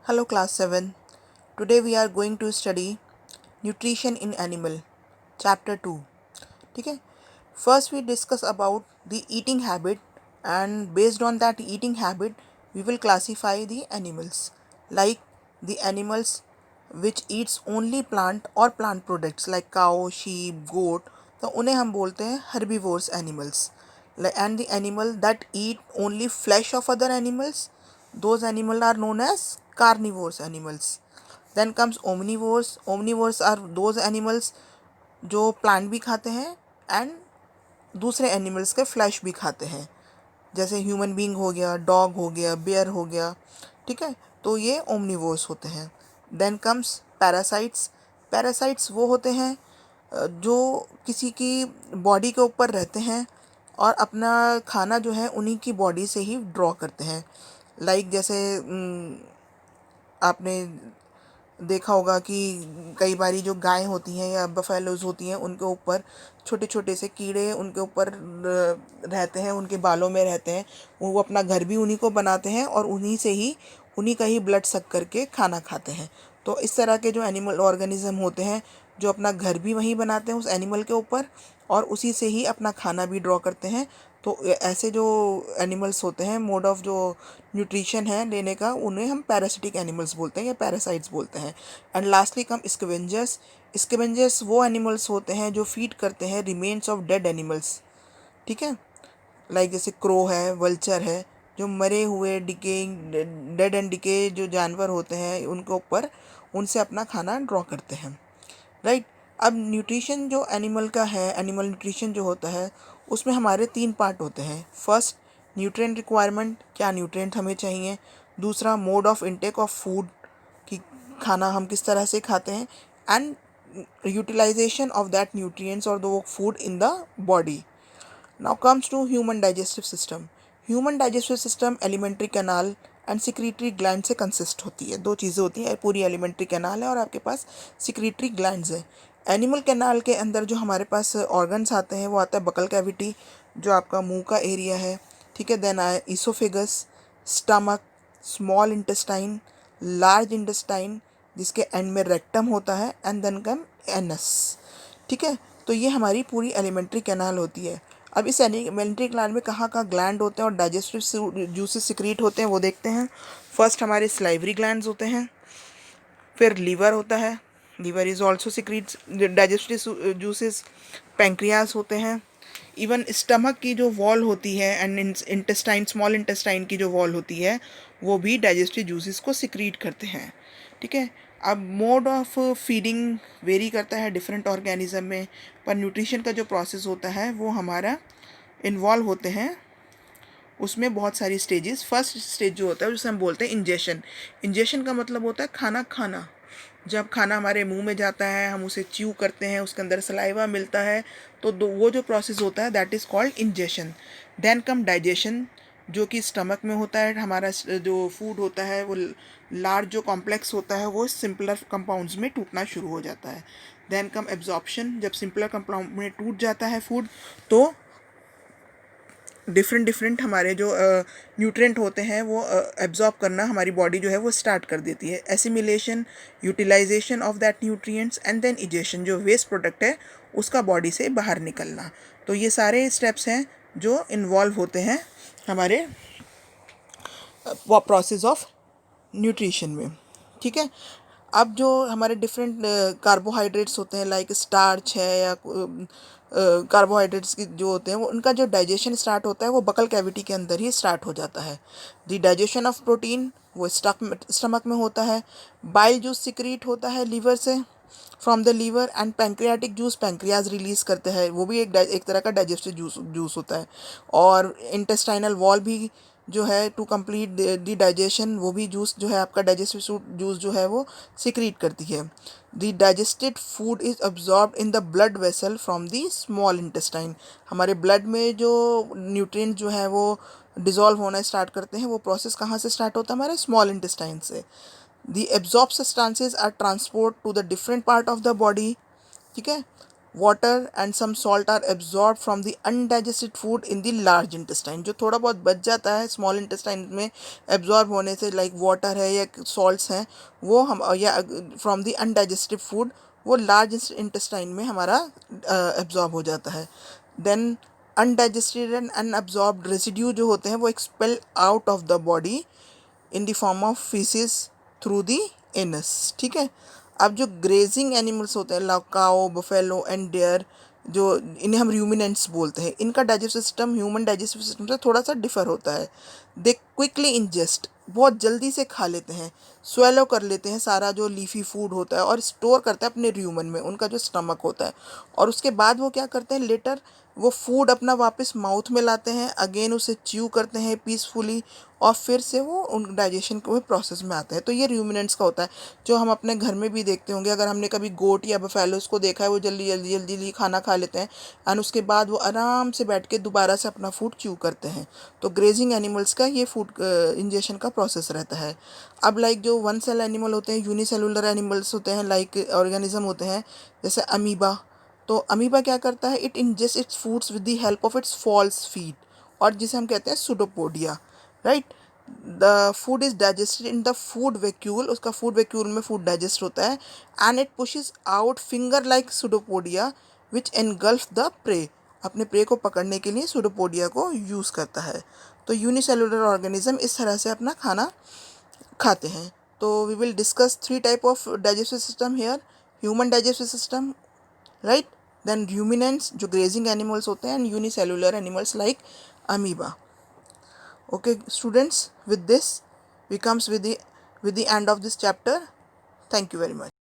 Hello class 7. Today we are going to study nutrition in animal chapter 2. ठीक है. First we discuss about the eating habit, and based on that eating habit we will classify the animals, like the animals which eats only plant or plant products like cow, sheep, goat, तो उन्हें हम बोलते हैं herbivores animals. And the animal that eat only flesh of other animals, those animals are known as carnivores animals. Then comes omnivores. Omnivores are those animals जो plant भी खाते हैं and दूसरे एनिमल्स के फ्लैश भी खाते हैं, जैसे ह्यूमन बीइंग हो गया, डॉग हो गया, बेयर हो गया. ठीक है, तो ये ओमनीवोर्स होते हैं. Then comes parasites. पैरासाइट्स वो होते हैं जो किसी की बॉडी के ऊपर रहते हैं और अपना खाना जो है उन्हीं की बॉडी से ही ड्रॉ करते हैं. लाइक जैसे आपने देखा होगा कि कई बारी जो गाय होती हैं या बफेलोज होती हैं उनके ऊपर छोटे छोटे से कीड़े उनके ऊपर रहते हैं, उनके बालों में रहते हैं. वो अपना घर भी उन्हीं को बनाते हैं और उन्हीं का ही ब्लड सक करके खाना खाते हैं. तो इस तरह के जो एनिमल ऑर्गेनिज्म होते हैं जो अपना घर भी वहीं बनाते हैं उस एनिमल के ऊपर और उसी से ही अपना खाना भी ड्रॉ करते हैं. तो ऐसे जो एनिमल्स होते हैं, मोड ऑफ जो न्यूट्रिशन है लेने का, उन्हें हम पैरासिटिक एनिमल्स बोलते हैं या पैरासाइट्स बोलते हैं. And lastly come scavengers. Scavengers वो एनिमल्स होते हैं जो फीड करते हैं रिमेन्स ऑफ डेड एनिमल्स. ठीक है, लाइक जैसे क्रो है, वल्चर है, जो मरे हुए डिकेइंग डेड एंड डिके जो जानवर होते हैं उनके ऊपर उनसे अपना खाना ड्रॉ करते हैं. राइट. अब न्यूट्रिशन जो एनिमल का है, एनिमल न्यूट्रिशन जो होता है उसमें हमारे 3 पार्ट होते हैं. फर्स्ट, न्यूट्रिएंट रिक्वायरमेंट, क्या न्यूट्रिएंट हमें चाहिए. दूसरा, mode of intake of food, कि खाना हम किस तरह से खाते हैं. And utilization of that nutrients और दो food in the body. Now comes to human digestive system. Human digestive system alimentary canal and secretory gland से कंसिस्ट होती है. 2 चीज़ें होती हैं, पूरी एलिमेंट्री कैनाल है और आपके पास सिक्रीटरी ग्लैंड्स है. एनिमल कैनाल के अंदर जो हमारे पास ऑर्गन्स आते हैं वो आता है बकल कैविटी, जो आपका मुंह का एरिया है. ठीक है. देन आए oesophagus, stomach, small intestine, large intestine जिसके एंड में रेक्टम होता है, एंड देन कम एनस. ठीक है, तो ये हमारी पूरी एलिमेंट्री कैनाल होती है. अब इस एलिमेंट्री कैनाल में कहाँ कहाँ ग्लैंड होते हैं और डाइजेस्टिव जूसेस सिक्रीट होते हैं वो देखते हैं. फर्स्ट हमारे स्लाइवरी ग्लैंड्स होते हैं, फिर लीवर होता है, liver is also secretes digestive juices. Pancreas होते हैं. इवन स्टमक की जो वॉल होती है एंड इंटेस्टाइन, स्मॉल इंटेस्टाइन की जो वॉल होती है वो भी डाइजेस्टिव जूसेस को सिक्रीट करते हैं. ठीक है. अब मोड ऑफ फीडिंग वेरी करता है डिफरेंट ऑर्गेनिज्म में, पर न्यूट्रिशन का जो प्रोसेस होता है वो हमारा इन्वॉल्व होते हैं उसमें बहुत सारी स्टेजेस. फर्स्ट स्टेज जो होता है जिसे हम बोलते हैं इंजेशन. इंजेशन का मतलब होता है खाना खाना. जब खाना हमारे मुंह में जाता है, हम उसे च्यू करते हैं, उसके अंदर सलाइवा मिलता है, तो वो जो प्रोसेस होता है that is called ingestion. Then come digestion, जो कि स्टमक में होता है. हमारा जो फूड होता है वो लार्ज जो कॉम्प्लेक्स होता है वो सिंपलर कंपाउंड्स में टूटना शुरू हो जाता है. Then come absorption. जब सिंपलर कंपाउंड में टूट जाता है फूड तो डिफरेंट हमारे जो न्यूट्रिएंट होते हैं वो एब्जॉर्ब करना हमारी बॉडी जो है वो स्टार्ट कर देती है. Assimilation, utilization of that nutrients, and then egestion, जो वेस्ट प्रोडक्ट है उसका बॉडी से बाहर निकलना. तो ये सारे स्टेप्स हैं जो इन्वॉल्व होते हैं हमारे प्रोसेस ऑफ न्यूट्रिशन में. ठीक है. अब जो हमारे डिफरेंट कार्बोहाइड्रेट्स होते हैं, लाइक स्टार्च है या कार्बोहाइड्रेट्स की जो होते हैं वो उनका जो डाइजेशन स्टार्ट होता है वो बकल कैविटी के अंदर ही स्टार्ट हो जाता है. द डाइजेशन ऑफ प्रोटीन वो स्टमक में होता है. बाइल जूस सिक्रीट होता है लीवर से, from the liver. And pancreatic juice pancreas release करते हैं, वो भी एक तरह का डाइजेस्टिव जूस होता है. और इंटेस्टाइनल वॉल भी जो है टू कंप्लीट द डाइजेशन, वो भी जूस जो है आपका डाइजेस्टिव जूस जो है वो सिक्रीट करती है. The digested food is absorb in the blood vessel from the small intestine. हमारे ब्लड में जो न्यूट्रिएंट जो है वो डिज़ोल्व होना स्टार्ट करते हैं, वो प्रोसेस कहाँ से स्टार्ट होता है, हमारे स्मॉल इंटेस्टाइन से. The absorb substances are transport to the different part of the body. ठीक है. Water and some salt are absorb from the undigested food in the large intestine. जो थोड़ा बहुत बच जाता है स्मॉल इंटेस्टाइन में एब्जॉर्ब होने से, लाइक वाटर है या सॉल्ट्स हैं, वो हम या फ्रॉम द अनडाइजेस्टेड फूड वो लार्ज इंटेस्टाइन में हमारा एब्जॉर्ब हो जाता है। Then undigested and unabsorbed residue जो होते हैं वो expel out of the body in the form of faeces through the anus. ठीक है। अब जो ग्रेजिंग एनिमल्स होते हैं, काओ, बफेलो एंड डेयर, जो इन्हें हम रूमिनेंट्स बोलते हैं, इनका digestive system human digestive system से थोड़ा सा डिफर होता है। दे क्विकली इंजेस्ट, बहुत जल्दी से खा लेते हैं, स्वेलो कर लेते हैं सारा जो लीफी फूड होता है और स्टोर करते हैं अपने र्यूमन में, उनका जो स्टमक होता है। और उसके बाद वो क्या करते हैं, लेटर वो फूड अपना वापस माउथ में लाते हैं, अगेन उसे च्यू करते हैं पीसफुली, और फिर से वो उन डाइजेशन के प्रोसेस में आते हैं। तो ये रूमिनेंट्स का होता है, जो हम अपने घर में भी देखते होंगे। अगर हमने कभी गोट या बफेलोस को देखा है, वो जल्दी जल्दी जल्दी जल्दी खाना खा लेते हैं एंड उसके बाद वो आराम से बैठ के दोबारा से अपना फूड च्यू करते हैं। तो ग्रेजिंग एनिमल्स का ये फूड इंजेशन का प्रोसेस रहता है। अब लाइक जो वन सेल एनिमल होते हैं, यूनिसेलुलर एनिमल्स होते हैं, लाइक ऑर्गेनिज्म होते हैं जैसे अमीबा। तो अमीबा क्या करता है, it ingest its foods with the help of its false feet, और जिसे हम कहते हैं pseudopodia, right. The food is digested in the food vacuole, उसका फूड वैक्यूल में फूड डाइजेस्ट होता है, and it pushes out finger like pseudopodia which engulf the prey, अपने प्रे को पकड़ने के लिए सुडोपोडिया को यूज़ करता है। तो यूनिसेलुलर ऑर्गेनिज्म इस तरह से अपना खाना खाते हैं। तो we will discuss 3 type of digestive system here, human digestive system, right, then ruminants जो ग्रेजिंग एनिमल्स होते हैं, and unicellular animals like amoeba. Okay students, with this we comes with the end of this chapter. Thank you very much.